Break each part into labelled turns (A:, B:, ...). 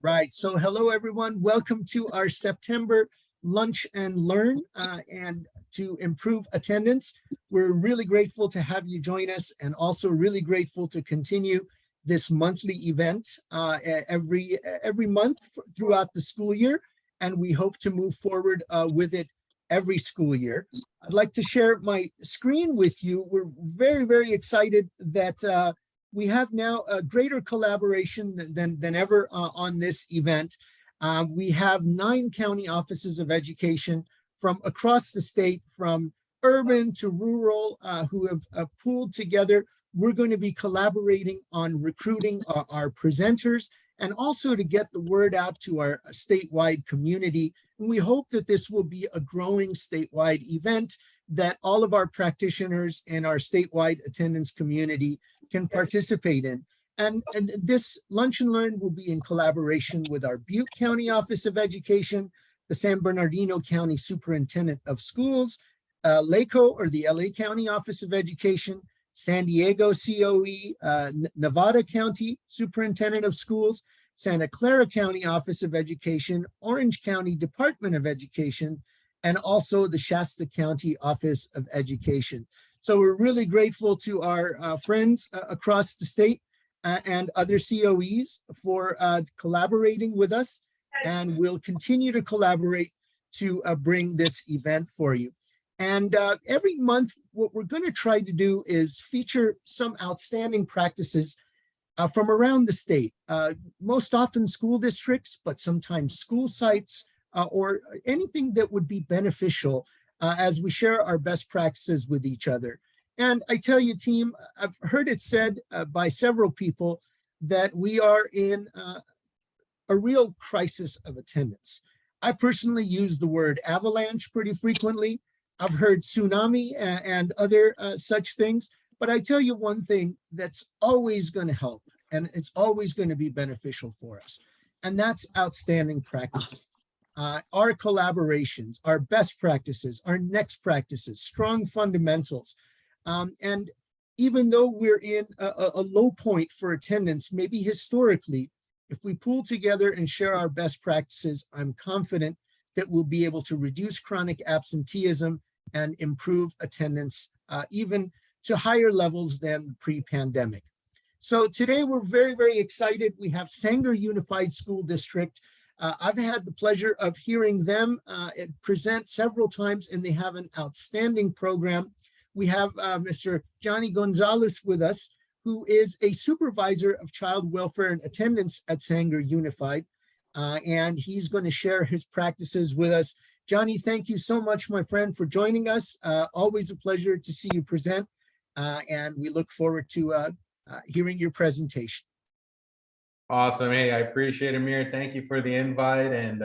A: Right. So hello, everyone. Welcome to our September Lunch and Learn and to improve attendance. We're really grateful to have you join us and also really grateful to continue this monthly event every month throughout the school year. And we hope to move forward with it every school year. I'd like to share my screen with you. We're very, very excited that we have now a greater collaboration than ever on this event. We have 9 county offices of education from across the state, from urban to rural, who have pooled together. We're going to be collaborating on recruiting our presenters and also to get the word out to our statewide community. And we hope that this will be a growing statewide event that all of our practitioners in our statewide attendance community can participate in. And this Lunch and Learn will be in collaboration with our Butte County Office of Education, the San Bernardino County Superintendent of Schools, LACO, or the LA County Office of Education, San Diego COE, Nevada County Superintendent of Schools, Santa Clara County Office of Education, Orange County Department of Education, and also the Shasta County Office of Education. So we're really grateful to our friends across the state and other COEs for collaborating with us, and we'll continue to collaborate to bring this event for you. And every month, what we're going to try to do is feature some outstanding practices from around the state, most often school districts, but sometimes school sites, or anything that would be beneficial as we share our best practices with each other. And I tell you, team, I've heard it said by several people that we are in a real crisis of attendance. I personally use the word avalanche pretty frequently. I've heard tsunami and other such things, but I tell you one thing that's always going to help, and it's always going to be beneficial for us, and that's outstanding practice. Our collaborations, our best practices, our next practices, strong fundamentals. And even though we're in a low point for attendance, maybe historically, if we pool together and share our best practices, I'm confident that we'll be able to reduce chronic absenteeism and improve attendance even to higher levels than pre-pandemic. So today we're very, very excited. We have Sanger Unified School District. I've had the pleasure of hearing them present several times, and they have an outstanding program. We have Mr. Johny Gonzalez with us, who is a supervisor of child welfare and attendance at Sanger Unified, and he's going to share his practices with us. Johny, thank you so much, my friend, for joining us. Always a pleasure to see you present, and we look forward to hearing your presentation.
B: Awesome. Hey, I appreciate it, Amir. Thank you for the invite, and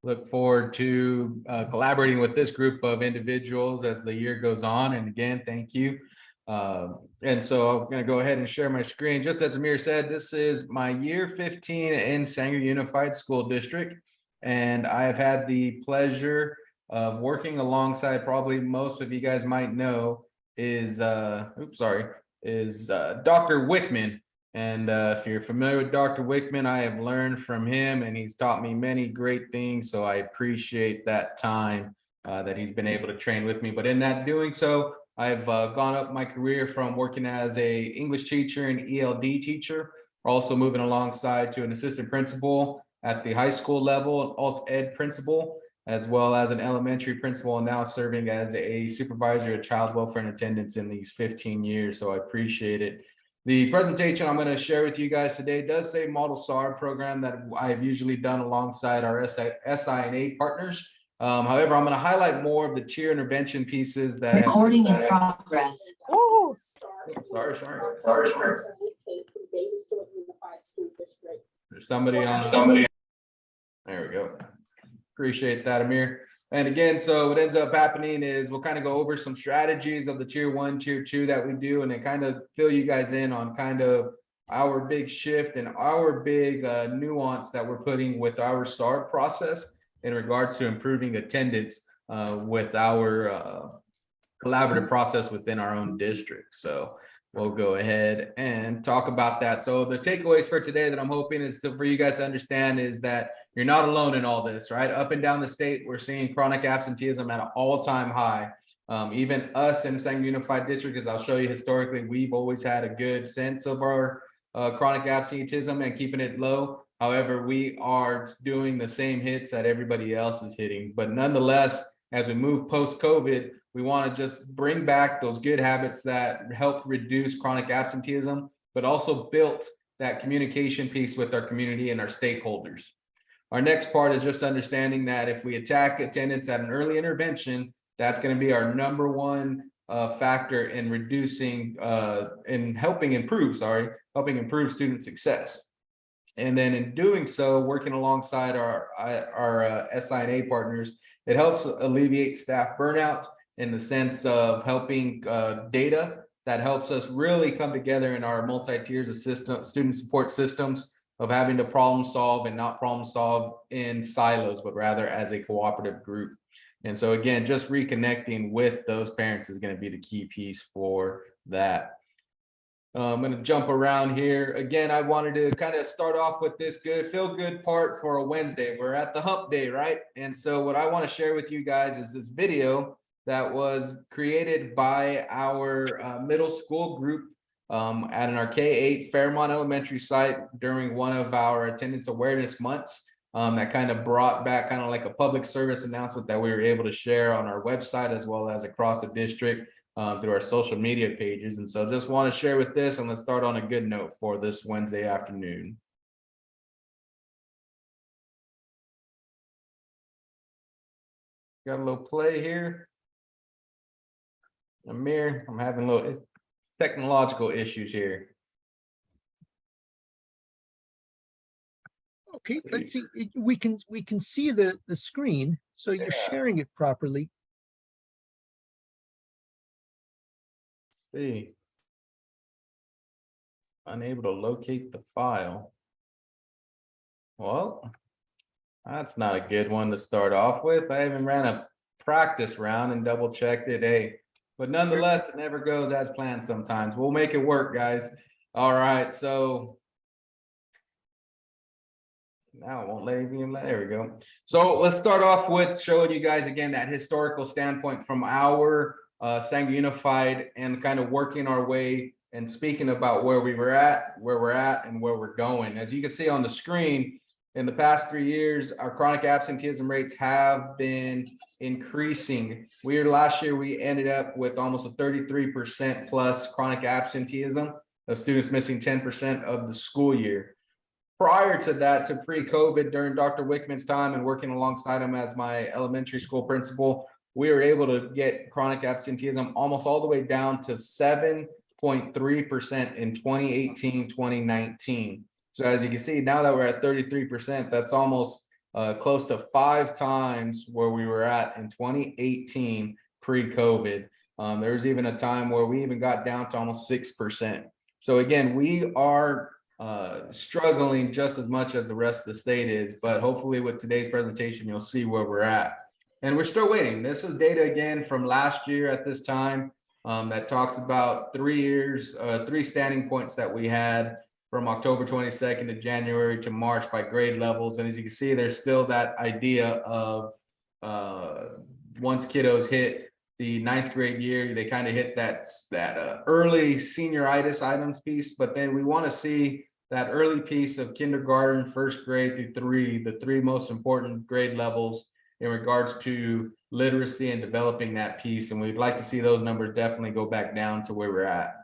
B: look forward to collaborating with this group of individuals as the year goes on. And again, thank you. And so I'm going to go ahead and share my screen. Just as Amir said, this is my year 15 in Sanger Unified School District, and I have had the pleasure of working alongside, probably most of you guys might know, is Dr. Wickman. And if you're familiar with Dr. Wickman, I have learned from him, and he's taught me many great things. So I appreciate that time that he's been able to train with me. But in that doing so, I've gone up my career from working as a English teacher and ELD teacher, also moving alongside to an assistant principal at the high school level, an alt ed principal, as well as an elementary principal, and now serving as a supervisor of child welfare and attendance in these 15 years. So I appreciate it. The presentation I'm going to share with you guys today does say model SAR program that I've usually done alongside our SI&A partners. However, I'm going to highlight more of the tier intervention pieces that
C: recording in progress.
B: Oh, sorry. There's somebody on. There we go. Appreciate that, Amir. And again, so what ends up happening is we'll kind of go over some strategies of the tier 1, tier 2 that we do, and then kind of fill you guys in on kind of our big shift and our big nuance that we're putting with our SAR process in regards to improving attendance with our collaborative process within our own district. So we'll go ahead and talk about that. So the takeaways for today that I'm hoping is for you guys to understand is that you're not alone in all this, right? Up and down the state, we're seeing chronic absenteeism at an all-time high. Even us in Sangamon Unified District, as I'll show you historically, we've always had a good sense of our chronic absenteeism and keeping it low. However, we are doing the same hits that everybody else is hitting. But nonetheless, as we move post-COVID, we want to just bring back those good habits that help reduce chronic absenteeism, but also built that communication piece with our community and our stakeholders. Our next part is just understanding that if we attack attendance at an early intervention, that's going to be our number one factor in reducing, in helping improve student success. And then in doing so, working alongside our SI&A partners, it helps alleviate staff burnout in the sense of helping data that helps us really come together in our multi-tiers of student support systems of having to problem solve and not problem solve in silos, but rather as a cooperative group. And so again, just reconnecting with those parents is going to be the key piece for that. I'm going to jump around here. Again, I wanted to kind of start off with this feel good part for a Wednesday. We're at the hump day, right? And so what I want to share with you guys is this video that was created by our middle school group at our K-8 Fairmont Elementary site during one of our attendance awareness months. That kind of brought back kind of like a public service announcement that we were able to share on our website as well as across the district through our social media pages. And so just want to share with this, and let's start on a good note for this Wednesday afternoon. Got a little play here. Amir, I'm having a little technological issues here.
A: Okay, let's see. We can see the screen, so you're sharing it properly.
B: Let's see. Unable to locate the file. Well, that's not a good one to start off with. I even ran a practice round and double checked it. Hey, but nonetheless, it never goes as planned sometimes. We'll make it work, guys. All right, so now it won't let me in. There we go. So let's start off with showing you guys again that historical standpoint from our Sangamon Unified and kind of working our way and speaking about where we were at, where we're at, and where we're going. As you can see on the screen, in the past 3 years, our chronic absenteeism rates have been increasing. Last year, we ended up with almost a 33% plus chronic absenteeism of students missing 10% of the school year. Prior to that, to pre-COVID, during Dr. Wickman's time and working alongside him as my elementary school principal, we were able to get chronic absenteeism almost all the way down to 7.3% in 2018, 2019. So as you can see, now that we're at 33%, that's almost close to 5 times where we were at in 2018 pre-COVID. There was even a time where we even got down to almost 6%. So again, we are struggling just as much as the rest of the state is, but hopefully with today's presentation, you'll see where we're at. And we're still waiting. This is data again from last year at this time that talks about 3 years, 3 standing points that we had from October 22nd to January to March by grade levels. And as you can see, there's still that idea of once kiddos hit the 9th grade year, they kind of hit that early senioritis items piece, but then we want to see that early piece of kindergarten, 1st grade through 3, the 3 most important grade levels in regards to literacy and developing that piece. And we'd like to see those numbers definitely go back down to where we're at.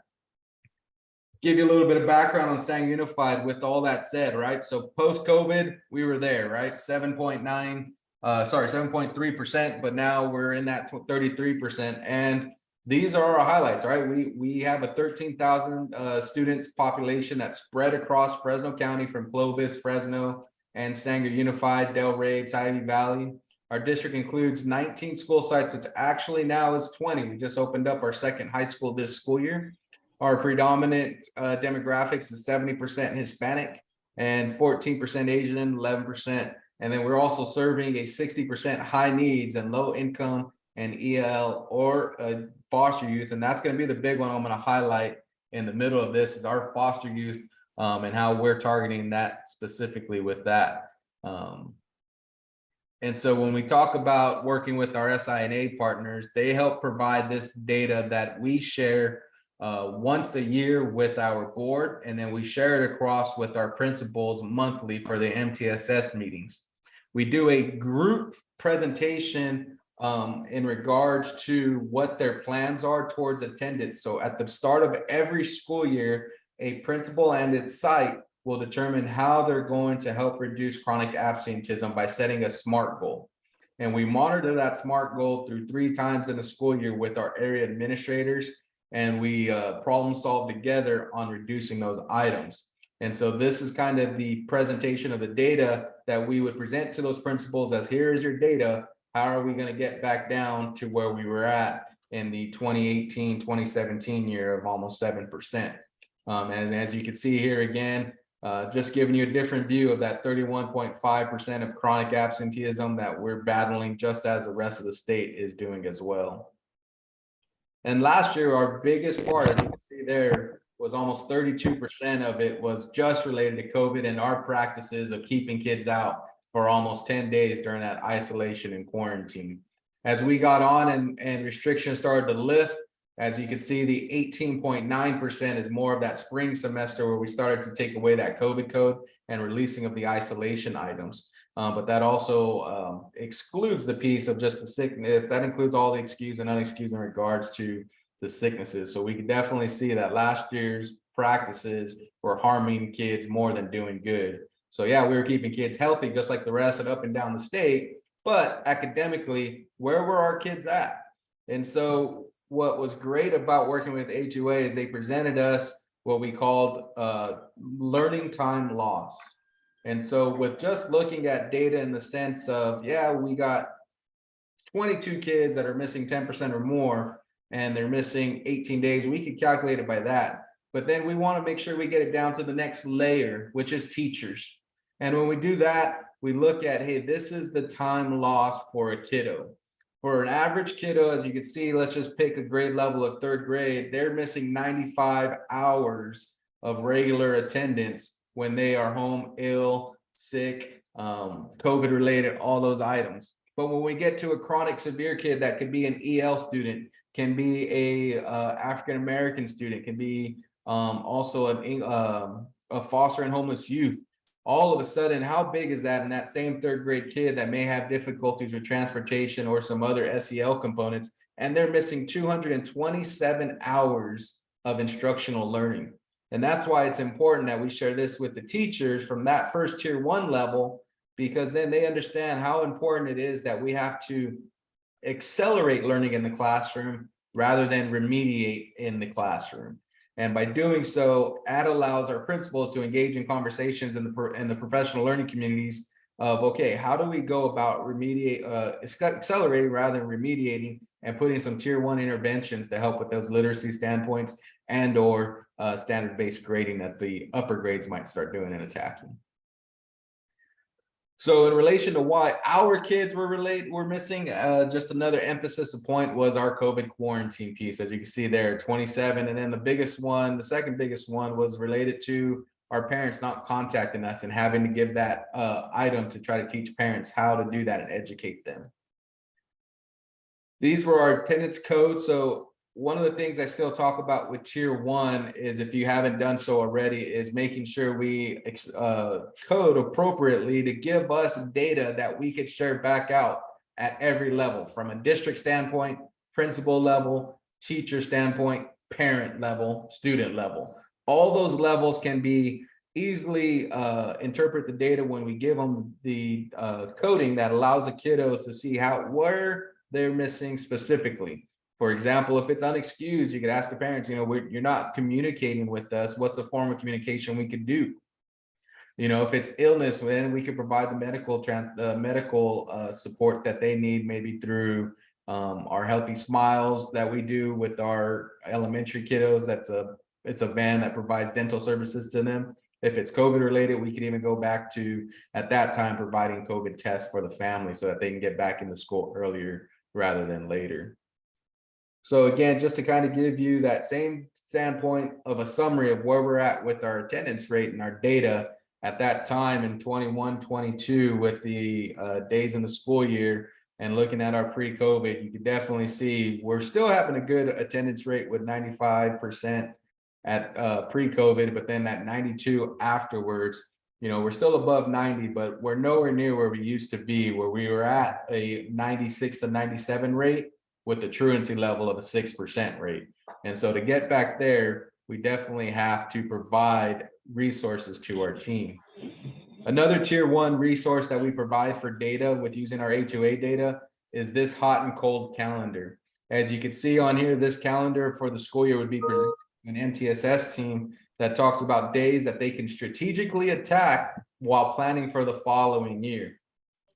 B: Give you a little bit of background on Sangamon Unified with all that said, right? So post-COVID, we were there, right? 7.3%, but now we're in that 33%. And these are our highlights, right? We have a 13,000 student population that's spread across Fresno County from Clovis, Fresno, and Sangamon Unified, Delray, Tybee Valley. Our district includes 19 school sites, which actually now is 20. We just opened up our 2nd high school this school year. Our predominant demographics is 70% Hispanic and 14% Asian, 11%. And then we're also serving a 60% high needs and low income and EL or foster youth. And that's going to be the big one I'm going to highlight in the middle of this is our foster youth, and how we're targeting that specifically with that. And so when we talk about working with our SINA partners, they help provide this data that we share once a year with our board, and then we share it across with our principals monthly for the MTSS meetings. We do a group presentation in regards to what their plans are towards attendance. So at the start of every school year, a principal and its site will determine how they're going to help reduce chronic absenteeism by setting a SMART goal. And we monitor that SMART goal through 3 times in the school year with our area administrators, and we problem solve together on reducing those items. And so this is kind of the presentation of the data that we would present to those principals as, here is your data. How are we going to get back down to where we were at in the 2018, 2017 year of almost 7%. And as you can see here again, just giving you a different view of that 31.5% of chronic absenteeism that we're battling, just as the rest of the state is doing as well. And last year, our biggest part, as you can see there, was almost 32% of it was just related to COVID and our practices of keeping kids out for almost 10 days during that isolation and quarantine. As we got on and restrictions started to lift, as you can see, the 18.9% is more of that spring semester where we started to take away that COVID code and releasing of the isolation items. But that also excludes the piece of just the sickness. That includes all the excused and unexcused in regards to the sicknesses. So we can definitely see that last year's practices were harming kids more than doing good. So yeah, we were keeping kids healthy just like the rest and up and down the state, but academically, where were our kids at? And so what was great about working with HUA is they presented us what we called learning time loss. And so with just looking at data in the sense of, yeah, we got 22 kids that are missing 10% or more, and they're missing 18 days, we could calculate it by that. But then we want to make sure we get it down to the next layer, which is teachers. And when we do that, we look at, hey, this is the time lost for a kiddo. For an average kiddo, as you can see, let's just pick a grade level of 3rd grade, they're missing 95 hours of regular attendance when they are home ill, sick, COVID related, all those items. But when we get to a chronic severe kid, that could be an EL student, can be a African-American student, can be also a foster and homeless youth. All of a sudden, how big is that in that same 3rd grade kid that may have difficulties with transportation or some other SEL components, and they're missing 227 hours of instructional learning. And that's why it's important that we share this with the teachers from that first tier 1 level, because then they understand how important it is that we have to accelerate learning in the classroom rather than remediate in the classroom. And by doing so, that allows our principals to engage in conversations in the professional learning communities of, okay, how do we go about accelerating rather than remediating, and putting some tier 1 interventions to help with those literacy standpoints and or standard-based grading that the upper grades might start doing and attacking. So in relation to why our kids were missing, just another emphasis of point was our COVID quarantine piece. As you can see there, 27. And then the second biggest one was related to our parents not contacting us and having to give that item to try to teach parents how to do that and educate them. These were our attendance codes. So one of the things I still talk about with tier 1 is, if you haven't done so already, is making sure we code appropriately to give us data that we could share back out at every level, from a district standpoint, principal level, teacher standpoint, parent level, student level. All those levels can be easily interpret the data when we give them the coding that allows the kiddos to see where they're missing specifically. For example, if it's unexcused, you could ask the parents, you're not communicating with us. What's a form of communication we could do? If it's illness, then we could provide the medical support that they need, maybe through our Healthy Smiles that we do with our elementary kiddos. It's a van that provides dental services to them. If it's COVID related, we could even go back to, at that time, providing COVID tests for the family so that they can get back into school earlier rather than later. So again, just to kind of give you that same standpoint of a summary of where we're at with our attendance rate and our data at that time in 21, 22 with the days in the school year, and looking at our pre-COVID, you can definitely see we're still having a good attendance rate with 95% at pre-COVID, but then that 92 afterwards. You know, we're still above 90, but we're nowhere near where we used to be, where we were at a 96 to 97 rate with the truancy level of a 6% rate. And so to get back there, we definitely have to provide resources to our team. Another tier 1 resource that we provide for data with using our A2A data is this hot and cold calendar. As you can see on here, this calendar for the school year would be presented to an MTSS team that talks about days that they can strategically attack while planning for the following year.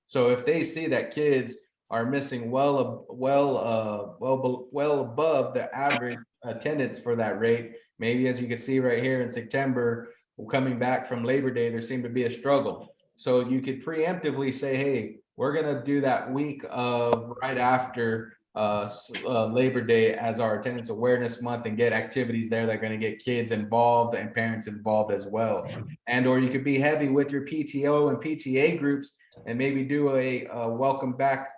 B: So if they see that kids are missing well above the average attendance for that rate, maybe as you can see right here in September, coming back from Labor Day, there seemed to be a struggle. So you could preemptively say, hey, we're going to do that week of right after Labor Day as our attendance awareness month and get activities there that are going to get kids involved and parents involved as well. And or you could be heavy with your PTO and PTA groups and maybe do a welcome back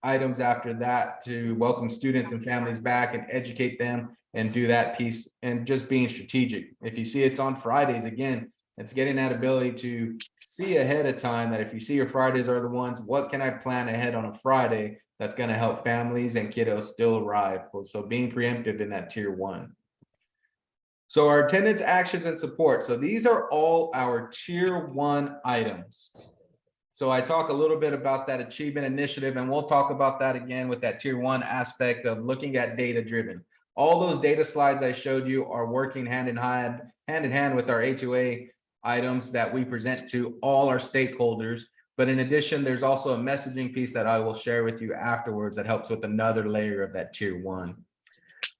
B: items after that to welcome students and families back and educate them and do that piece, and just being strategic. If you see it's on Fridays, again, it's getting that ability to see ahead of time that if you see your Fridays are the ones, what can I plan ahead on a Friday that's going to help families and kiddos still arrive? So being preemptive in that tier 1. So our attendance, actions, and support. So these are all our tier 1 items. So I talk a little bit about that achievement initiative, and we'll talk about that again with that tier 1 aspect of looking at data driven. All those data slides I showed you are working hand in hand with our A2A items that we present to all our stakeholders. But in addition, there's also a messaging piece that I will share with you afterwards that helps with another layer of that tier 1.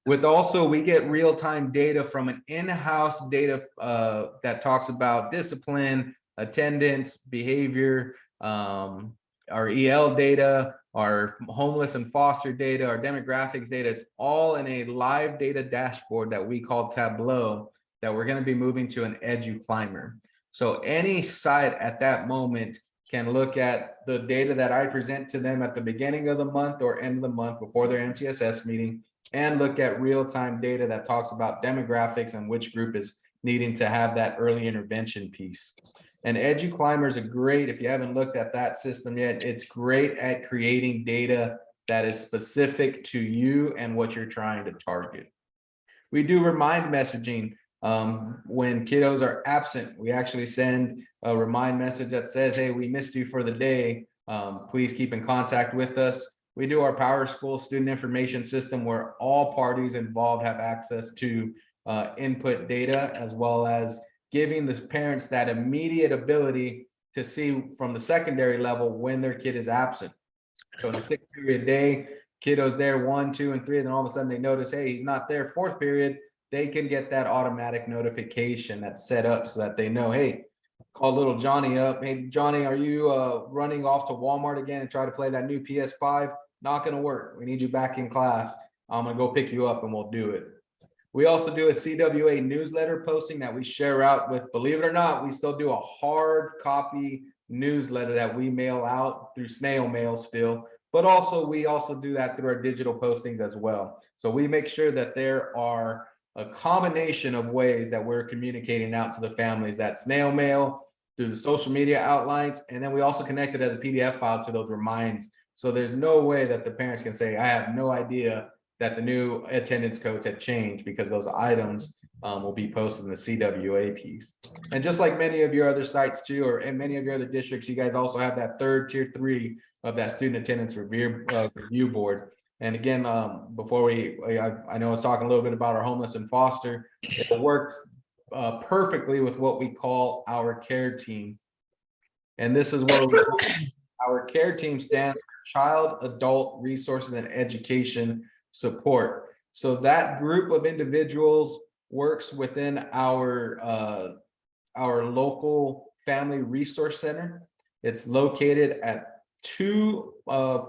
B: With also, we get real-time data from an in-house data that talks about discipline, attendance, behavior, our EL data, our homeless and foster data, our demographics data. It's all in a live data dashboard that we call Tableau that we're going to be moving to an EduClimber. So any site at that moment can look at the data that I present to them at the beginning of the month or end of the month before their MTSS meeting, and look at real-time data that talks about demographics and which group is needing to have that early intervention piece. And EduClimber is a great, if you haven't looked at that system yet, it's great at creating data that is specific to you and what you're trying to target. We do remind messaging when kiddos are absent. We actually send a remind message that says, hey, we missed you for the day. Please keep in contact with us. We do our Power School student information system where all parties involved have access to input data, as well as giving the parents that immediate ability to see from the secondary level when their kid is absent. So in a 6 period day, kiddos there 1, 2, and 3, and then all of a sudden they notice, hey, he's not there 4th period. They can get that automatic notification that's set up so that they know, hey, call little Johnny up. Hey, Johnny, are you running off to Walmart again and try to play that new PS5? Not going to work. We need you back in class. I'm going to go pick you up and we'll do it. We also do a CWA newsletter posting that we share out with, believe it or not, we still do a hard copy newsletter that we mail out through snail mail still, but also we also do that through our digital postings as well. So we make sure that there are a combination of ways that we're communicating out to the families, that snail mail, through the social media outlines, and then we also connect it as a PDF file to those reminds. So there's no way that the parents can say, I have no idea that the new attendance codes had changed, because those items will be posted in the CWA piece. And just like many of your other sites too, or in many of your other districts, you guys also have that third tier 3 of that student attendance review board. And again, before I know I was talking a little bit about our homeless and foster. It works perfectly with what we call our care team. And this is where our care team stands for Child, Adult Resources, and Education Support. So that group of individuals works within our local family resource center. It's located at 2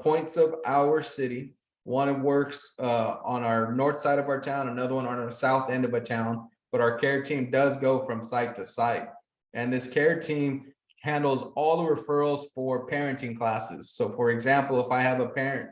B: points of our city. One works on our north side of our town, another one on our south end of a town, but our care team does go from site to site. And this care team handles all the referrals for parenting classes. So for example, if I have a parent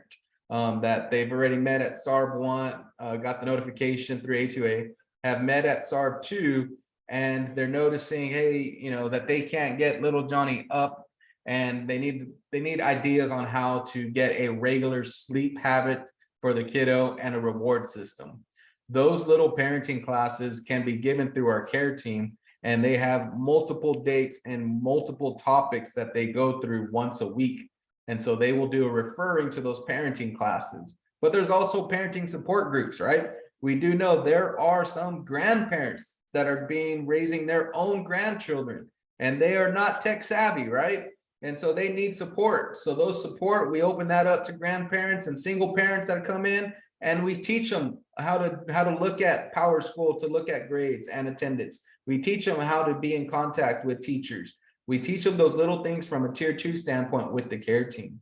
B: that they've already met at SARB 1, got the notification through A2A, have met at SARB 2, and they're noticing, hey, that they can't get little Johnny up, and they need ideas on how to get a regular sleep habit for the kiddo and a reward system. Those little parenting classes can be given through our care team, and they have multiple dates and multiple topics that they go through once a week. And so they will do a referring to those parenting classes. But there's also parenting support groups, right? We do know there are some grandparents that are raising their own grandchildren, and they are not tech savvy, right? And so they need support. So those support, we open that up to grandparents and single parents that come in, and we teach them how to look at Power School, to look at grades and attendance. We teach them how to be in contact with teachers. We teach them those little things from a tier 2 standpoint with the care team.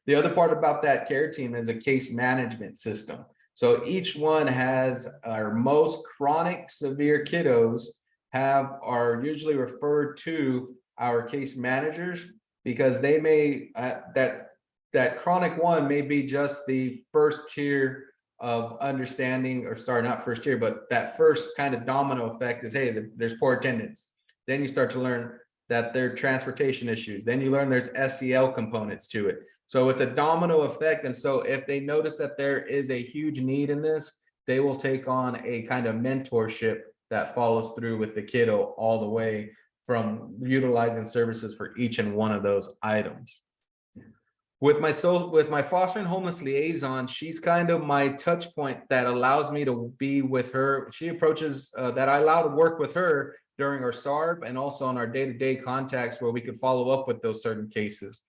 B: The other part about that care team is a case management system. So each one has our most chronic severe kiddos are usually referred to our case managers, because they may that chronic one may be just the first tier of understanding, or sorry, not first tier, but that first kind of domino effect is, hey, there's poor attendance. Then you start to learn that there are transportation issues. Then you learn there's SEL components to it. So it's a domino effect. And so if they notice that there is a huge need in this, they will take on a kind of mentorship that follows through with the kiddo all the way from utilizing services for each and one of those items. With my foster and homeless liaison, she's kind of my touch point that allows me to be with her. She approaches that I allow to work with her during our SARB and also on our day-to-day contacts where we could follow up with those certain cases.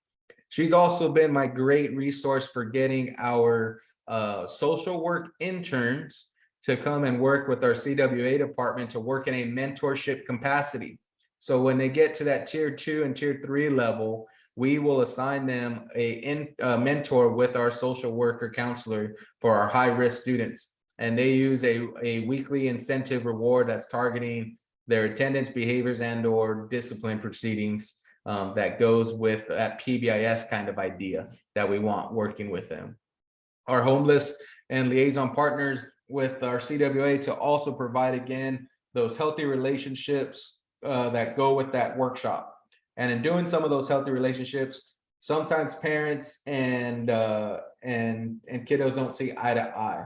B: She's also been my great resource for getting our social work interns to come and work with our CWA department to work in a mentorship capacity. So when they get to that tier 2 and tier 3 level, we will assign them a mentor with our social worker counselor for our high-risk students. And they use a weekly incentive reward that's targeting their attendance, behaviors, and or discipline proceedings that goes with that PBIS kind of idea that we want working with them. Our homeless and liaison partners with our CWA to also provide, again, those healthy relationships that go with that workshop. And in doing some of those healthy relationships, sometimes parents and kiddos don't see eye to eye.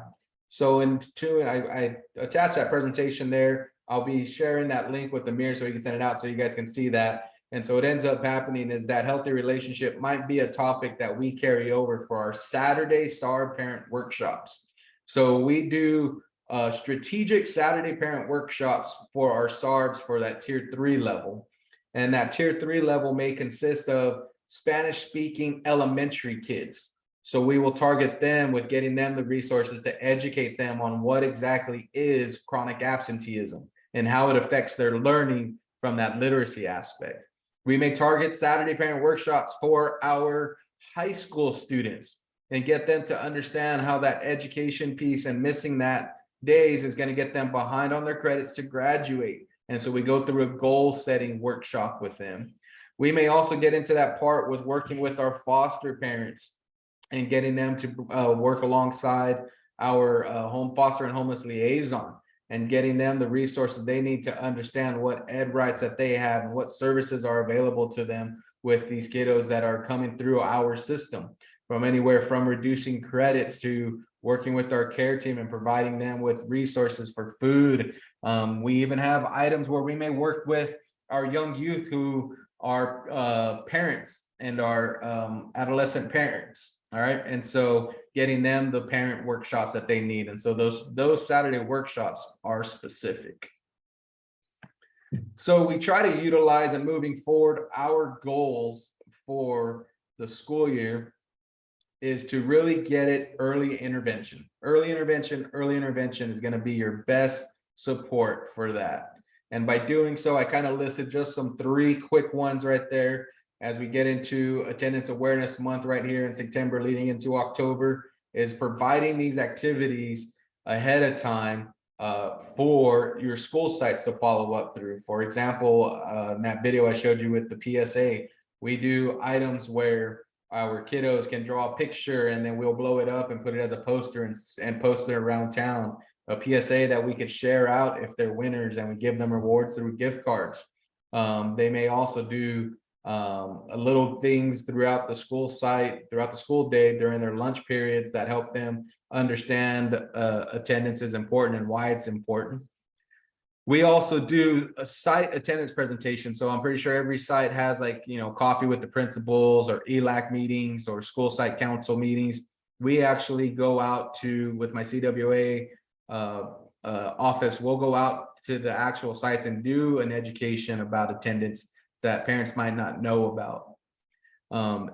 B: So I attached that presentation there. I'll be sharing that link with Amir so he can send it out so you guys can see that. And so what ends up happening is that healthy relationship might be a topic that we carry over for our Saturday SARB parent workshops. So we do strategic Saturday parent workshops for our SARBs for that tier 3 level. And that tier 3 level may consist of Spanish speaking elementary kids. So we will target them with getting them the resources to educate them on what exactly is chronic absenteeism and how it affects their learning from that literacy aspect. We may target Saturday parent workshops for our high school students and get them to understand how that education piece and missing that days is going to get them behind on their credits to graduate. And so we go through a goal setting workshop with them. We may also get into that part with working with our foster parents and getting them to work alongside our home foster and homeless liaison and getting them the resources they need to understand what ed rights that they have and what services are available to them with these kiddos that are coming through our system, from anywhere from reducing credits to working with our care team and providing them with resources for food. We even have items where we may work with our young youth who are parents and our adolescent parents. All right. And so getting them the parent workshops that they need. And so those Saturday workshops are specific. So we try to utilize, and moving forward, our goals for the school year is to really get it early intervention. Early intervention is going to be your best support for that. And by doing so, I kind of listed just some 3 quick ones right there as we get into Attendance Awareness Month right here in September leading into October. is providing these activities ahead of time for your school sites to follow up through. For example, in that video I showed you with the PSA, we do items where our kiddos can draw a picture and then we'll blow it up and put it as a poster and post it around town. A PSA that we could share out if they're winners, and we give them rewards through gift cards. They may also do little things throughout the school site, throughout the school day during their lunch periods that help them understand attendance is important and why it's important. We also do a site attendance presentation. So I'm pretty sure every site has, like, coffee with the principals or ELAC meetings or school site council meetings. We actually go out to, with my CWA office, we'll go out to the actual sites and do an education about attendance that parents might not know about.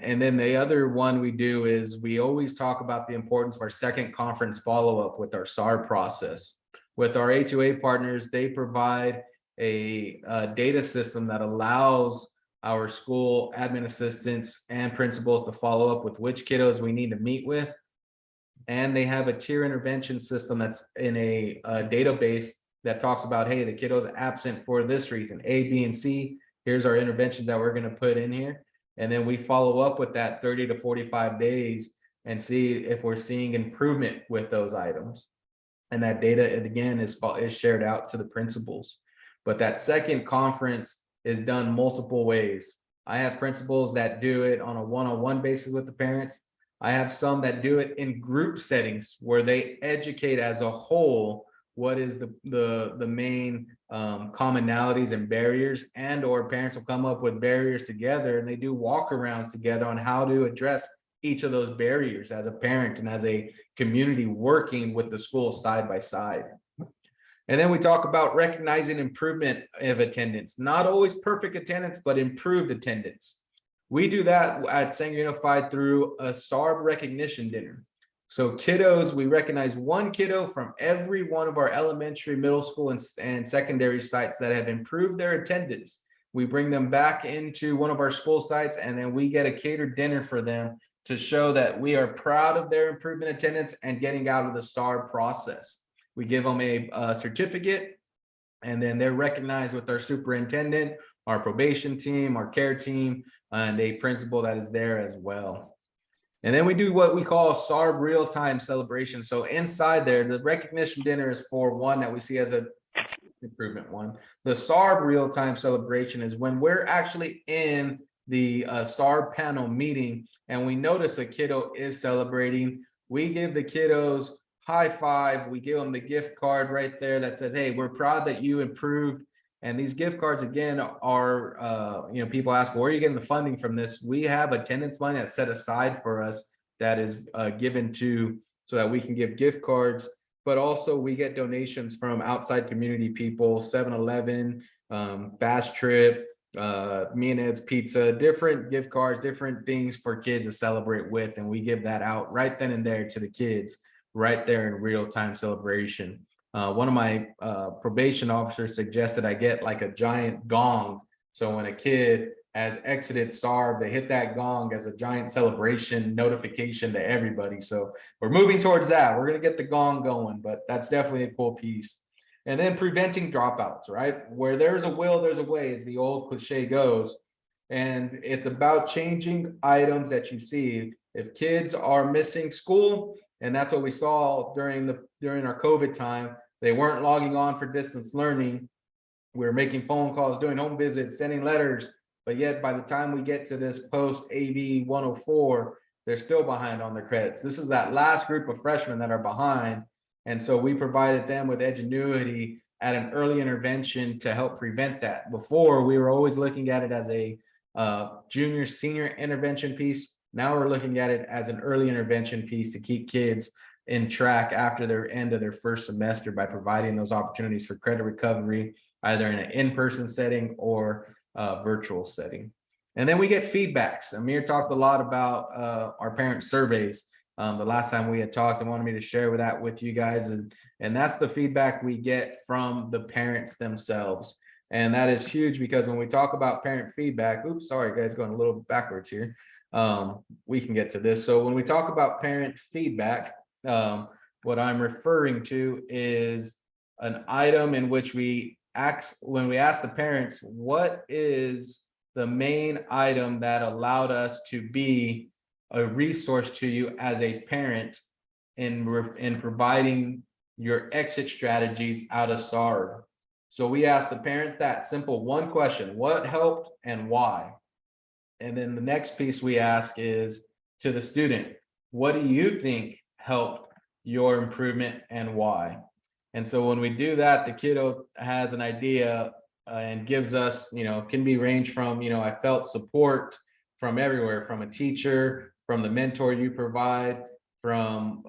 B: And then the other one we do is we always talk about the importance of our second conference follow-up with our SAR process. With our A2A partners, they provide a data system that allows our school admin assistants and principals to follow up with which kiddos we need to meet with. And they have a tier intervention system that's in a database that talks about, hey, the kiddo's absent for this reason, A, B, and C. Here's our interventions that we're going to put in here. And then we follow up with that 30 to 45 days and see if we're seeing improvement with those items. And that data, again, is shared out to the principals. But that second conference is done multiple ways. I have principals that do it on a one-on-one basis with the parents. I have some that do it in group settings where they educate as a whole what is the main commonalities and barriers, and or parents will come up with barriers together and they do walkarounds together on how to address each of those barriers as a parent and as a community working with the school side by side. And then we talk about recognizing improvement of attendance, not always perfect attendance, but improved attendance. We do that at Sanger Unified through a SARB recognition dinner. So kiddos, we recognize one kiddo from every one of our elementary, middle school, and secondary sites that have improved their attendance. We bring them back into one of our school sites, and then we get a catered dinner for them to show that we are proud of their improvement attendance and getting out of the SARB process. We give them a certificate, and then they're recognized with our superintendent, our probation team, our care team, and a principal that is there as well. And then we do what we call a SARB real-time celebration. So inside there, the recognition dinner is for one that we see as a improvement one. The SARB real-time celebration is when we're actually in the SARB panel meeting and we notice a kiddo is celebrating. We give the kiddos high five. We give them the gift card right there that says, hey, we're proud that you improved. And these gift cards, again, are, people ask, well, where are you getting the funding from this? We have attendance money that's set aside for us that is given to, so that we can give gift cards, but also we get donations from outside community people, 7-Eleven, Fast Trip, Me and Ed's Pizza, different gift cards, different things for kids to celebrate with. And we give that out right then and there to the kids, right there in real-time celebration. One of my probation officers suggested I get like a giant gong. So when a kid has exited SARB, they hit that gong as a giant celebration notification to everybody. So we're moving towards that. We're going to get the gong going, but that's definitely a cool piece. And then preventing dropouts, right? Where there's a will, there's a way, as the old cliche goes. And it's about changing items that you see. If kids are missing school, and that's what we saw during our COVID time, they weren't logging on for distance learning. We were making phone calls, doing home visits, sending letters, but yet by the time we get to this post AB 104, they're still behind on their credits. This is that last group of freshmen that are behind. And so we provided them with Edgenuity at an early intervention to help prevent that. Before, we were always looking at it as a junior, senior intervention piece. Now we're looking at it as an early intervention piece to keep kids in track after their end of their first semester by providing those opportunities for credit recovery, either in an in-person setting or virtual setting. And then we get feedbacks. Amir talked a lot about our parent surveys. The last time we had talked and wanted me to share that with you guys. And that's the feedback we get from the parents themselves. And that is huge because when we talk about parent feedback, oops, sorry guys, going a little backwards here. we can get to this. So when we talk about parent feedback, what I'm referring to is an item in which when we ask the parents, what is the main item that allowed us to be a resource to you as a parent in providing your exit strategies out of SARB. So we ask the parent that simple one question: what helped and why? And then the next piece we ask is to the student, what do you think helped your improvement and why? And so when we do that, the kiddo has an idea and gives us, can be range from, I felt support from everywhere, from a teacher, from the mentor you provide, from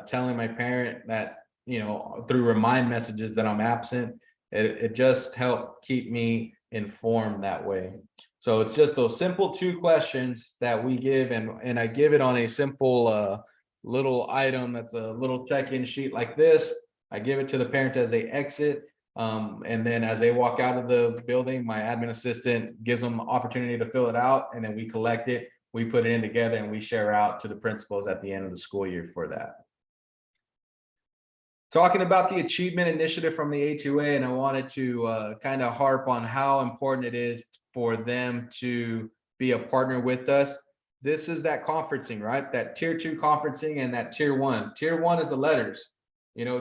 B: telling my parent that, through remind messages that I'm absent. It just helped keep me informed that way. So it's just those simple 2 questions that we give, and I give it on a simple little item that's a little check-in sheet like this. I give it to the parent as they exit. And then as they walk out of the building, my admin assistant gives them opportunity to fill it out, and then we collect it, we put it in together, and we share out to the principals at the end of the school year for that. Talking about the achievement initiative from the A2A, and I wanted to kind of harp on how important it is for them to be a partner with us. This is that conferencing, right? That tier 2 conferencing and that tier 1. Tier 1 is the letters.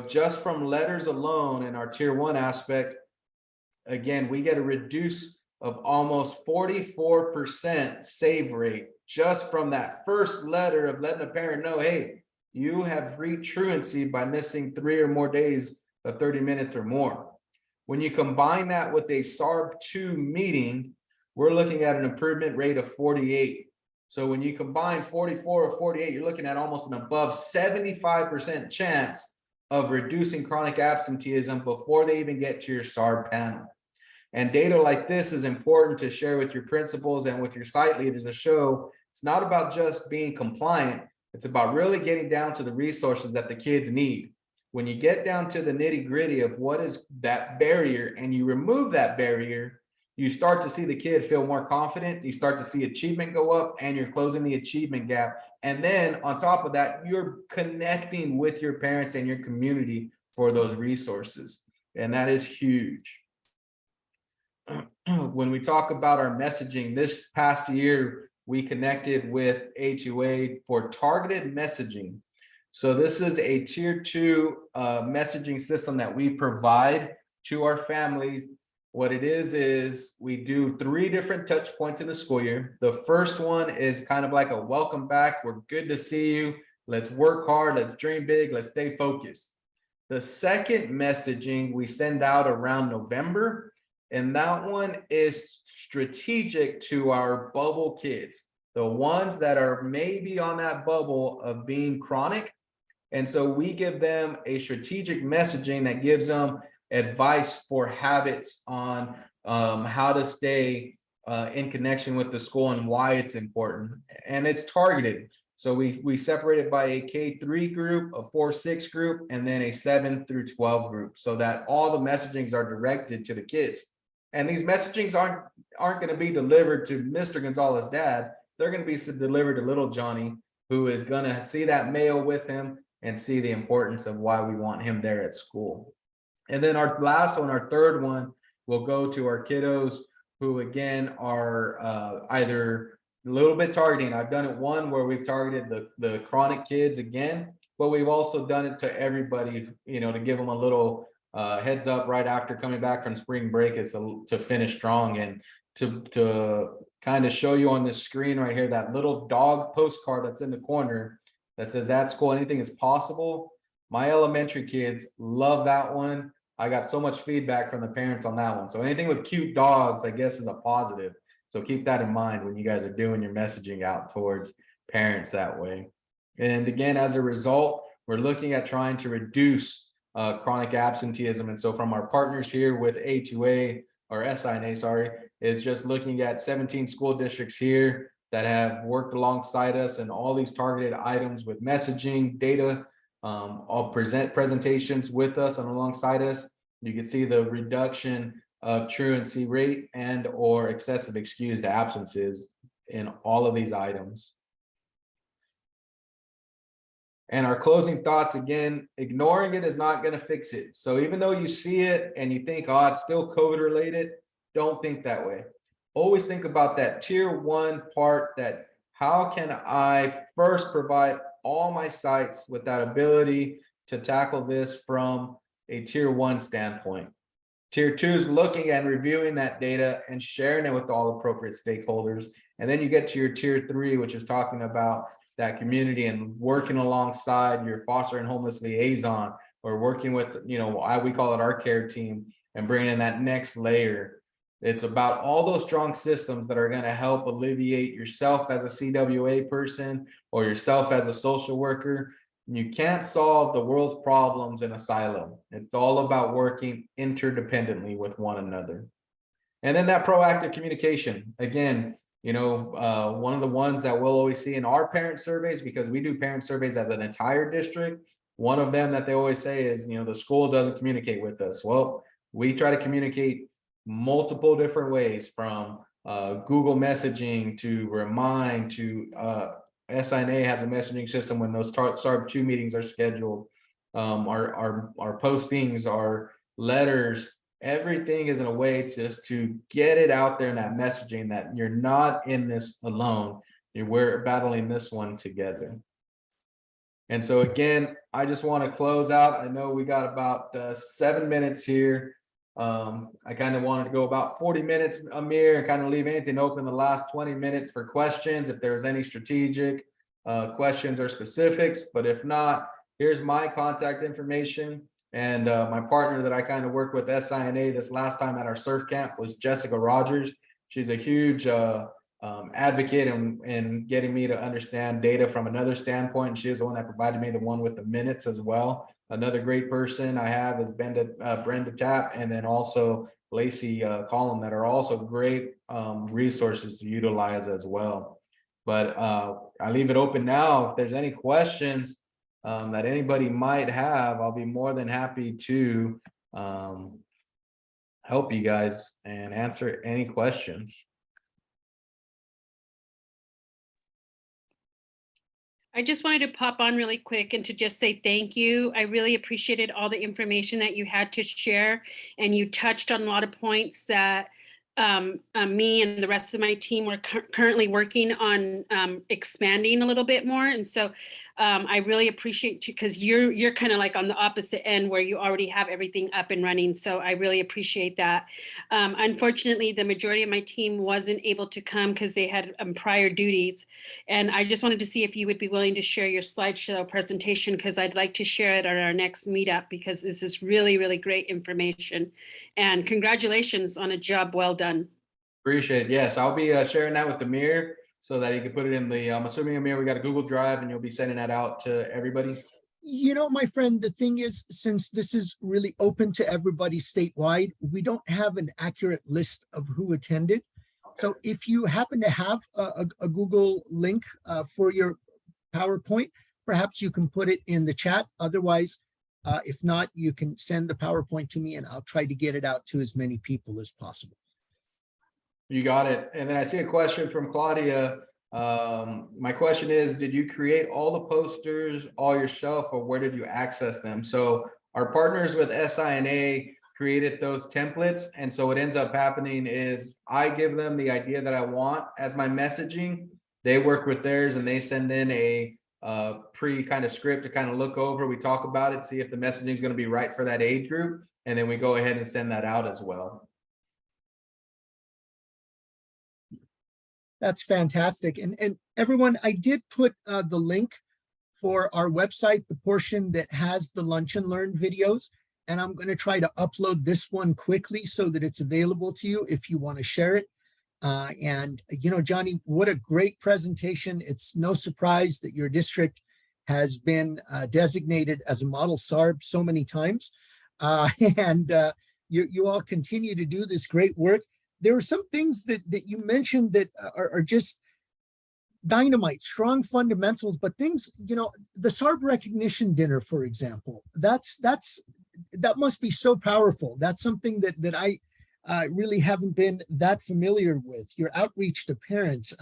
B: Just from letters alone in our tier 1 aspect, again, we get a reduce of almost 44% save rate just from that first letter of letting a parent know, hey, you have reached truancy by missing 3 or more days of 30 minutes or more. When you combine that with a SARB 2 meeting, we're looking at an improvement rate of 48. So when you combine 44 or 48, you're looking at almost an above 75% chance of reducing chronic absenteeism before they even get to your SARB panel. And data like this is important to share with your principals and with your site leaders to show it's not about just being compliant. It's about really getting down to the resources that the kids need. When you get down to the nitty gritty of what is that barrier and you remove that barrier, you start to see the kid feel more confident. You start to see achievement go up, and you're closing the achievement gap. And then on top of that, you're connecting with your parents and your community for those resources. And that is huge. When we talk about our messaging, this past year, we connected with A2A for targeted messaging. So this is a tier 2 messaging system that we provide to our families. What it is we do 3 different touch points in the school year. The first one is kind of like a welcome back. We're good to see you. Let's work hard. Let's dream big. Let's stay focused. The second messaging we send out around November, and that one is strategic to our bubble kids, the ones that are maybe on that bubble of being chronic. And so we give them a strategic messaging that gives them advice for habits on how to stay in connection with the school and why it's important. And it's targeted. So we separate it by a K3 group, a 4-6 group, and then a 7 through 12 group, so that all the messagings are directed to the kids. And these messagings aren't going to be delivered to Mr. Gonzalez dad. They're going to be delivered to little Johnny, who is going to see that mail with him and see the importance of why we want him there at school. And then our last one, our third one, will go to our kiddos who, again, are either a little bit targeting. I've done it one where we've targeted the chronic kids again, but we've also done it to everybody, to give them a little heads up right after coming back from spring break is to finish strong, and to kind of show you on this screen right here, that little dog postcard that's in the corner that says at school anything is possible. My elementary kids love that one. I got so much feedback from the parents on that one. So anything with cute dogs, I guess, is a positive. So keep that in mind when you guys are doing your messaging out towards parents that way. And again, as a result, we're looking at trying to reduce chronic absenteeism. And so from our partners here with A2A, or SINA, sorry, is just looking at 17 school districts here that have worked alongside us and all these targeted items with messaging, data, all presentations with us and alongside us. You can see the reduction of truancy rate and or excessive excused absences in all of these items. And our closing thoughts, again, ignoring it is not going to fix it. So even though you see it and you think, oh, it's still COVID related, don't think that way. Always think about that tier one part, that how can I first provide all my sites with that ability to tackle this from a tier one standpoint. Tier two is looking and reviewing that data and sharing it with all appropriate stakeholders. And then you get to your tier three, which is talking about that community and working alongside your foster and homeless liaison, or working with, we call it our care team, and bringing in that next layer. It's about all those strong systems that are going to help alleviate yourself as a CWA person or yourself as a social worker. You can't solve the world's problems in a silo. It's all about working interdependently with one another. And then that proactive communication. Again, one of the ones that we'll always see in our parent surveys, because we do parent surveys as an entire district, one of them that they always say is, the school doesn't communicate with us. Well, we try to communicate multiple different ways, from Google messaging to Remind to SINA has a messaging system when those SARB 2 meetings are scheduled. Our postings, our letters, everything is in a way just to get it out there in that messaging that you're not in this alone. We're battling this one together. And so again, I just want to close out. I know we got about 7 minutes here. I kind of wanted to go about 40 minutes, Amir, and kind of leave anything open the last 20 minutes for questions, if there's any strategic questions or specifics. But if not, here's my contact information. And my partner that I kind of worked with SINA this last time at our surf camp was Jessica Rogers. She's a huge advocate in getting me to understand data from another standpoint. And she is the one that provided me the one with the minutes as well. Another great person I have is Brenda Tapp, and then also Lacey Collum, that are also great resources to utilize as well. But I leave it open now. If there's any questions that anybody might have, I'll be more than happy to help you guys and answer any questions.
C: I just wanted to pop on really quick and to just say thank you. I really appreciated all the information that you had to share, and you touched on a lot of points that me and the rest of my team were currently working on expanding a little bit more. And so I really appreciate you, because you're kind of like on the opposite end where you already have everything up and running. So I really appreciate that. Unfortunately, the majority of my team wasn't able to come because they had prior duties. And I just wanted to see if you would be willing to share your slideshow presentation, because I'd like to share it at our next meetup, because this is really, really great information. And congratulations on a job well done.
B: Appreciate it. Yes, I'll be sharing that with Amir so that he can put it in the, I'm assuming, Amir, we got a Google Drive, and you'll be sending that out to everybody.
A: My friend, the thing is, since this is really open to everybody statewide, we don't have an accurate list of who attended. Okay. So if you happen to have a Google link for your PowerPoint, perhaps you can put it in the chat. Otherwise, if not, you can send the PowerPoint to me and I'll try to get it out to as many people as possible.
B: You got it. And then I see a question from Claudia. My question is, did you create all the posters all yourself, or where did you access them? So our partners with SINA created those templates. And so what ends up happening is I give them the idea that I want as my messaging. They work with theirs and they send in a pre kind of script to kind of look over. We talk about it, see if the messaging is going to be right for that age group. And then we go ahead and send that out as well.
A: That's fantastic. And everyone, I did put the link for our website, the portion that has the Lunch and Learn videos. And I'm going to try to upload this one quickly so that it's available to you if you want to share it. Johny, what a great presentation. It's no surprise that your district has been designated as a model SARB so many times. You all continue to do this great work. There were some things that you mentioned that are just dynamite, strong fundamentals, but things, the SARB recognition dinner, for example, that must be so powerful. That's something that really haven't been that familiar with. Your outreach to parents.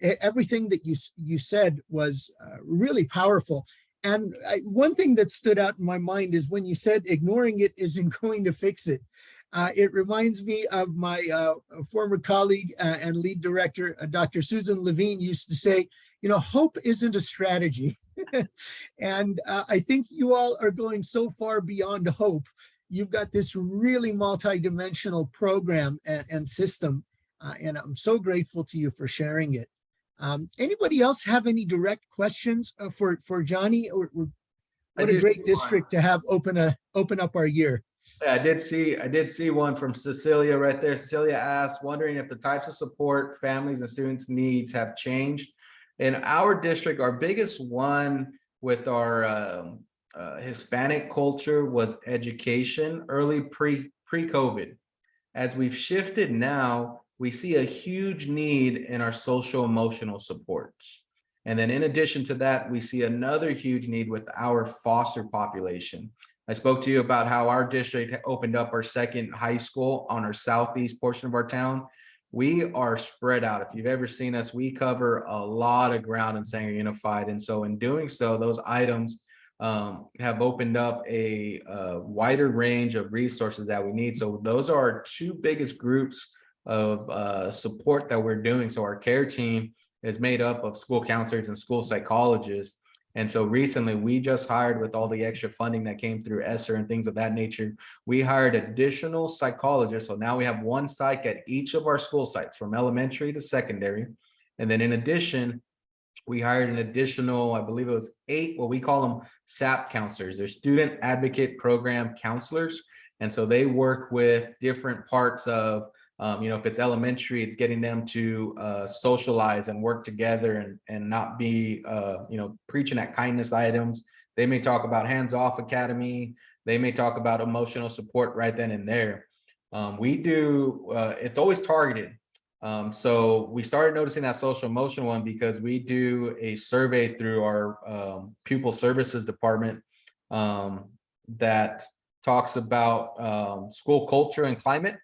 A: Everything that you said was really powerful. And one thing that stood out in my mind is when you said ignoring it isn't going to fix it. It reminds me of my former colleague and lead director, Dr. Susan Levine, used to say, hope isn't a strategy. And I think you all are going so far beyond hope. You've got this really multi-dimensional program and system, and I'm so grateful to you for sharing it. Anybody else have any direct questions for Johny? What a great district to have open up our year.
B: Yeah, I did see one from Cecilia right there. Cecilia asked, wondering if the types of support families and students needs have changed. In our district, our biggest one with our Hispanic culture was education early pre-COVID. As we've shifted now, we see a huge need in our social emotional supports. And then in addition to that, we see another huge need with our foster population. I spoke to you about how our district opened up our second high school on our southeast portion of our town. We are spread out. If you've ever seen us, we cover a lot of ground in Sanger Unified. And so in doing so, those items have opened up a wider range of resources that we need. So those are our two biggest groups of support that we're doing. So our care team is made up of school counselors and school psychologists. And so recently we just hired, with all the extra funding that came through ESSER and things of that nature, we hired additional psychologists. So now we have one psych at each of our school sites from elementary to secondary. And then in addition, we hired an additional, I believe it was 8, what we call them SAP counselors. They're student advocate program counselors. And so they work with different parts of, if it's elementary, it's getting them to socialize and work together and not be, preaching that kindness items. They may talk about hands-off academy. They may talk about emotional support right then and there. We do, it's always targeted. So we started noticing that social emotional one because we do a survey through our pupil services department that talks about school culture and climate.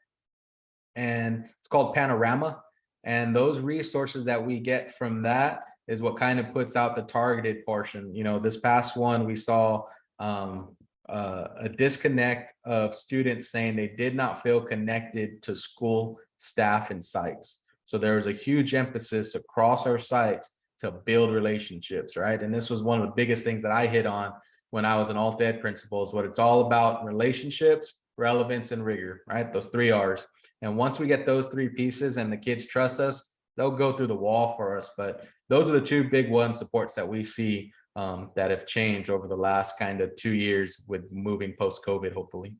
B: And it's called Panorama. And those resources that we get from that is what kind of puts out the targeted portion. This past one, we saw a disconnect of students saying they did not feel connected to school staff and sites. So there was a huge emphasis across our sites to build relationships, right? And this was one of the biggest things that I hit on when I was an alt ed principal, is what it's all about: relationships, relevance, and rigor, right? Those 3 R's. And once we get those 3 pieces and the kids trust us, they'll go through the wall for us. But those are the 2 big supports that we see that have changed over the last kind of 2 years with moving post-COVID, hopefully.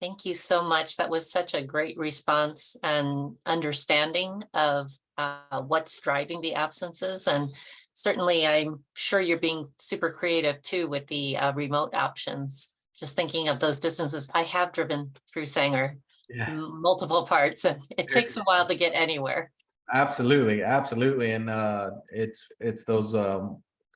D: Thank you so much. That was such a great response and understanding of what's driving the absences. And certainly, I'm sure you're being super creative too with the remote options. Just thinking of those distances. I have driven through Sanger. Yeah. Multiple parts, and it takes a while to get anywhere.
B: Absolutely. And it's those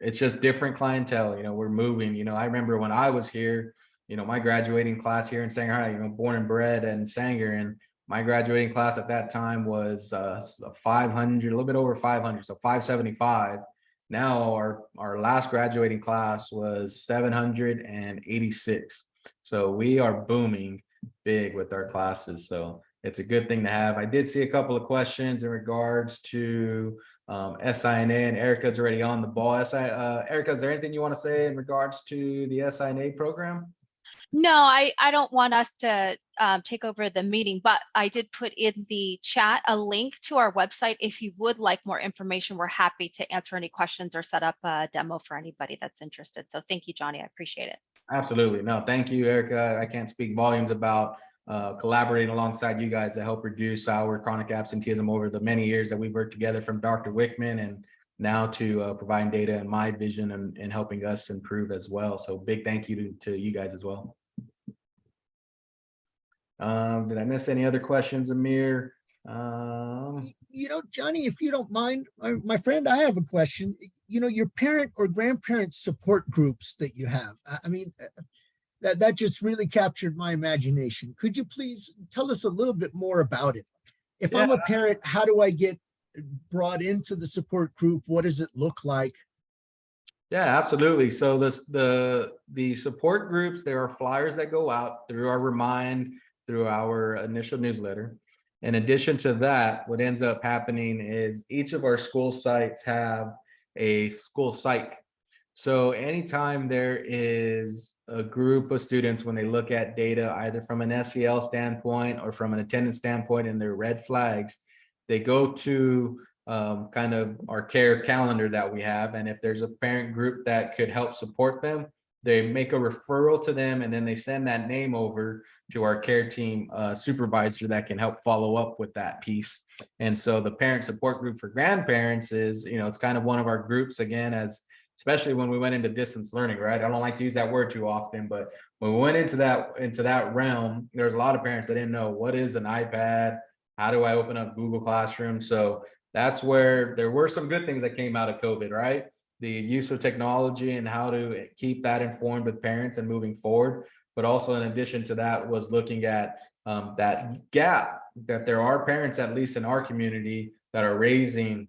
B: it's just different clientele. We're moving. I remember when I was here, my graduating class here in Sanger High, born and bred in Sanger, and my graduating class at that time was 500, a little bit over 500, so 575. Now our last graduating class was 786. So we are booming big with our classes. So it's a good thing to have. I did see a couple of questions in regards to SINA, and Erica's already on the ball. Erica, is there anything you want to say in regards to the SINA program?
E: No, I don't want us to take over the meeting, but I did put in the chat a link to our website. If you would like more information, we're happy to answer any questions or set up a demo for anybody that's interested. So thank you, Johny. I appreciate it.
B: Absolutely. No, thank you, Erica. I can't speak volumes about collaborating alongside you guys to help reduce our chronic absenteeism over the many years that we've worked together, from Dr. Wickman and now to providing data and my vision and helping us improve as well. So big thank you to you guys as well. Did I miss any other questions, Amir?
A: Johny, if you don't mind, my friend, I have a question. Your parent or grandparent support groups that you have, That just really captured my imagination. Could you please tell us a little bit more about it? If I'm a parent, how do I get brought into the support group? What does it look like?
B: Yeah, absolutely. So the support groups, there are flyers that go out through our Remind, through our initial newsletter. In addition to that, what ends up happening is each of our school sites have a school psych. So anytime there is a group of students, when they look at data, either from an SEL standpoint or from an attendance standpoint, and their red flags, they go to kind of our care calendar that we have. And if there's a parent group that could help support them, they make a referral to them, and then they send that name over to our care team supervisor that can help follow up with that piece. And so the parent support group for grandparents is, it's kind of one of our groups, again, as especially when we went into distance learning, right? I don't like to use that word too often, but when we went into that realm, there's a lot of parents that didn't know what is an iPad, how do I open up Google Classroom. So that's where there were some good things that came out of COVID, right? The use of technology and how to keep that informed with parents and moving forward. But also in addition to that was looking at that gap that there are parents, at least in our community, that are raising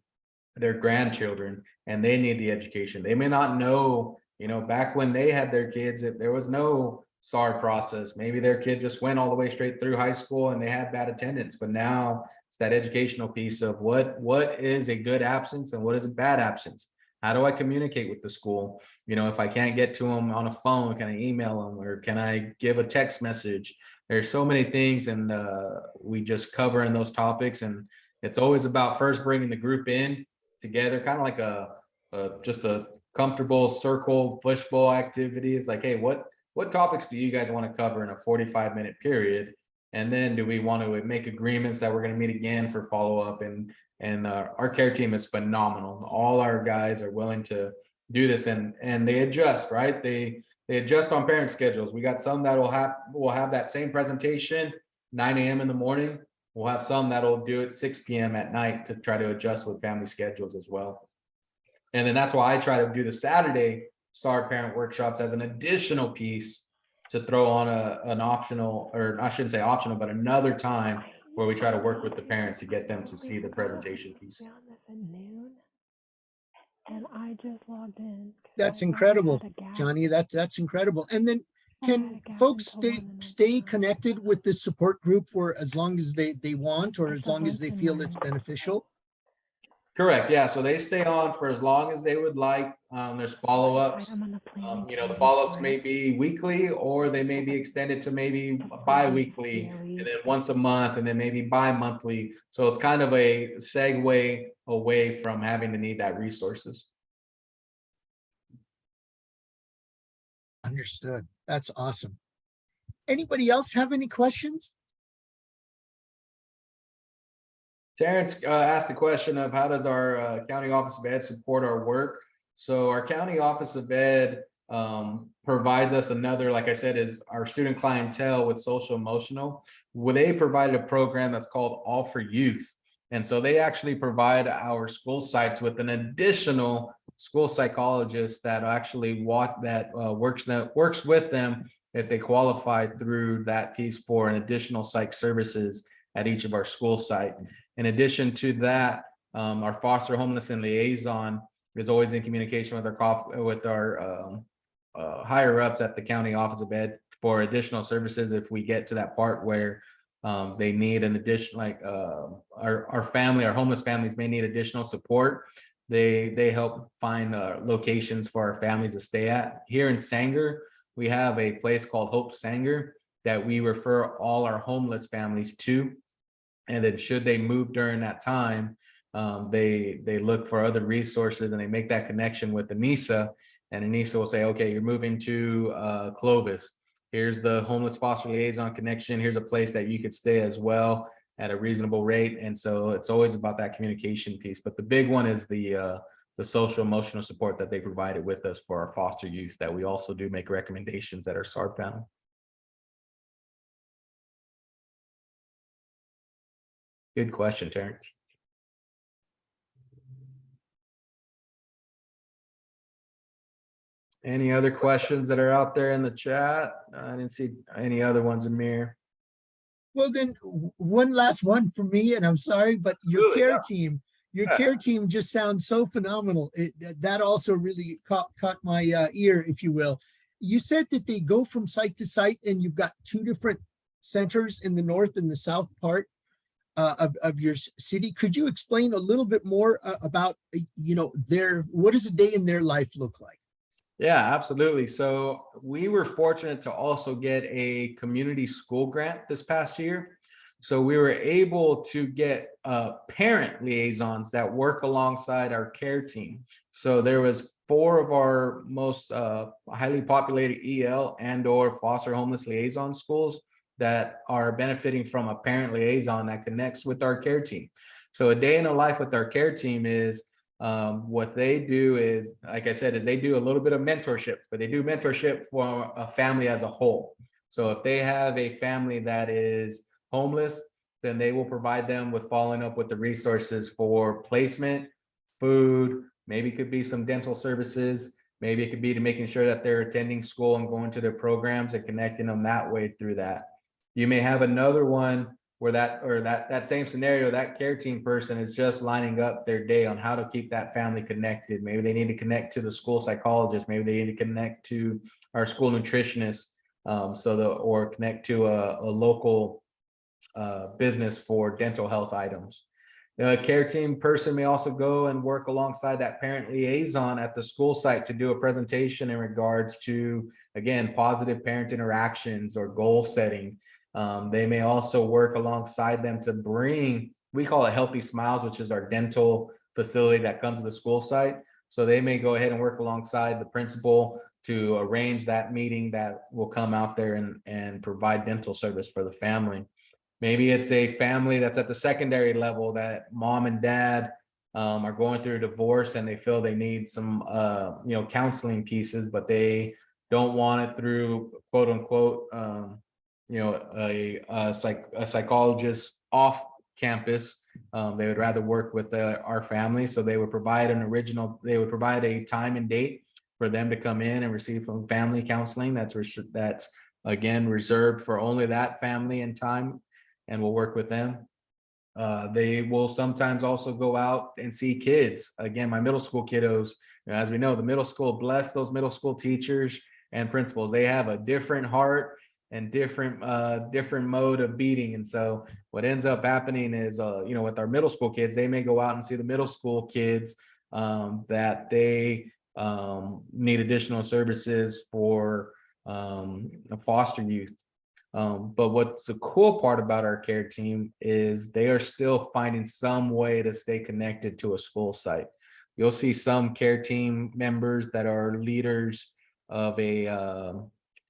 B: their grandchildren and they need the education. They may not know, back when they had their kids, if there was no SAR process, maybe their kid just went all the way straight through high school and they had bad attendance. But now it's that educational piece of what is a good absence and what is a bad absence. How do I communicate with the school? If I can't get to them on a phone, can I email them, or can I give a text message? There's so many things, and we just cover in those topics. And it's always about first bringing the group in together, kind of like just a comfortable circle fishbowl activity. It's like, hey, what topics do you guys want to cover in a 45-minute period? And then do we want to make agreements that we're going to meet again for follow-up? And our care team is phenomenal. All our guys are willing to do this, and they adjust, right? They adjust on parent schedules. We got some that will have that same presentation 9 a.m. in the morning. We'll have some that'll do it 6 p.m. at night to try to adjust with family schedules as well. And then that's why I try to do the Saturday SAR parent workshops as an additional piece to throw on an optional, or I shouldn't say optional, but another time where we try to work with the parents to get them to see the presentation piece.
F: And I just logged in.
A: That's incredible, Johnny. That's incredible. And then can folks stay connected with this support group for as long as they want, or as long as they feel it's beneficial?
B: Correct. Yeah. So they stay on for as long as they would like. There's follow-ups. The follow-ups may be weekly, or they may be extended to maybe bi-weekly, and then once a month, and then maybe bi-monthly. So it's kind of a segue away from having to need that resources.
A: Understood. That's awesome. Anybody else have any questions?
B: Terrence asked the question of how does our county office of ed support our work? So our county office of ed provides us another, like I said, is our student clientele with social emotional, where they provided a program that's called All for Youth. And so they actually provide our school sites with an additional school psychologist that actually works with them if they qualify through that piece for an additional psych services at each of our school site. In addition to that, our foster homeless and liaison is always in communication with our higher ups at the county office of ed for additional services if we get to that part where they need an addition, like our homeless families may need additional support. They help find locations for our families to stay at. Here in Sanger, we have a place called Hope Sanger that we refer all our homeless families to. And then should they move during that time, they look for other resources and they make that connection with Anissa, and Anissa will say, okay, you're moving to Clovis. Here's the homeless foster liaison connection. Here's a place that you could stay as well at a reasonable rate. And so it's always about that communication piece. But the big one is the social emotional support that they provided with us for our foster youth, that we also do make recommendations at our SAR panel. Good question, Terrence. Any other questions that are out there in the chat? I didn't see any other ones, Amir.
A: Well, then one last one for me, and I'm sorry, but your
B: Absolutely,
A: care
B: yeah.
A: team, your
B: Yeah.
A: care team just sounds so phenomenal. That also really caught my ear, if you will. You said that they go from site to site, and you've got two different centers in the north and the south part of your city. Could you explain a little bit more about, what does a day in their life look like?
B: Yeah, absolutely. So we were fortunate to also get a community school grant this past year. So we were able to get parent liaisons that work alongside our care team. So there was 4 of our most highly populated EL and or foster homeless liaison schools that are benefiting from a parent liaison that connects with our care team. So a day in the life with our care team is what they do is, like I said, is they do a little bit of mentorship, but they do mentorship for a family as a whole. So if they have a family that is homeless, then they will provide them with following up with the resources for placement, food, maybe it could be some dental services, maybe it could be to making sure that they're attending school and going to their programs and connecting them that way through that. You may have another one where that same scenario, that care team person is just lining up their day on how to keep that family connected. Maybe they need to connect to the school psychologist. Maybe they need to connect to our school nutritionist, or connect to a local business for dental health items. The care team person may also go and work alongside that parent liaison at the school site to do a presentation in regards to, again, positive parent interactions or goal setting. They may also work alongside them to bring, we call it Healthy Smiles, which is our dental facility that comes to the school site. So they may go ahead and work alongside the principal to arrange that meeting that will come out there and provide dental service for the family. Maybe it's a family that's at the secondary level that mom and dad are going through a divorce and they feel they need some counseling pieces, but they don't want it through quote unquote a psychologist off campus. They would rather work with our family, so they would provide a time and date for them to come in and receive some family counseling that's again reserved for only that family and time, and we'll work with them. They will sometimes also go out and see kids. Again, my middle school kiddos, as we know, the middle school, bless those middle school teachers and principals. They have a different heart and different mode of beating. And so what ends up happening is, with our middle school kids, they may go out and see the middle school kids that they need additional services for foster youth. But what's the cool part about our care team is they are still finding some way to stay connected to a school site. You'll see some care team members that are leaders of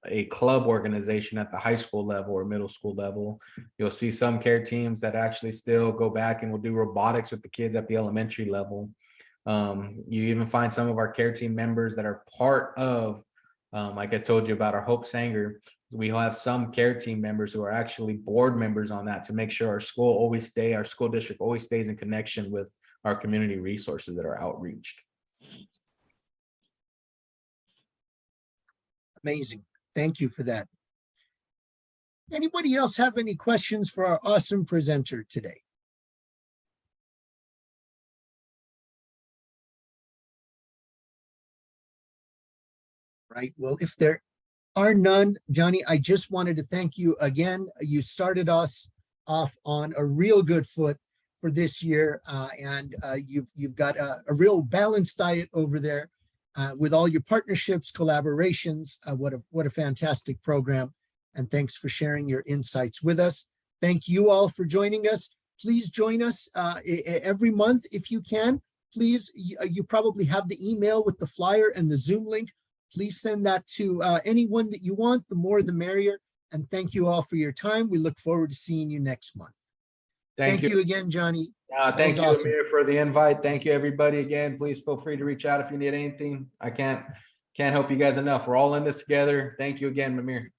B: a club organization at the high school level or middle school level. You'll see some care teams that actually still go back and will do robotics with the kids at the elementary level. You even find some of our care team members that are part of, like I told you about our Hope Sanger, we have some care team members who are actually board members on that to make sure our school district always stays in connection with our community resources that are outreached.
A: Amazing. Thank you for that. Anybody else have any questions for our awesome presenter today? Right. Well, if there are none, Johny, I just wanted to thank you again. You started us off on a real good foot for this year, and you've got a real balanced diet over there with all your partnerships, collaborations. What a fantastic program! And thanks for sharing your insights with us. Thank you all for joining us. Please join us every month if you can. Please, you probably have the email with the flyer and the Zoom link. Please send that to anyone that you want. The more, the merrier. And thank you all for your time. We look forward to seeing you next month. Thank you again, Johny.
B: Thank you,
A: awesome.
B: Amir, for the invite. Thank you, everybody. Again, please feel free to reach out if you need anything. I can't help you guys enough. We're all in this together. Thank you again, Amir.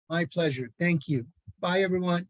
A: My pleasure. Thank you. Bye, everyone.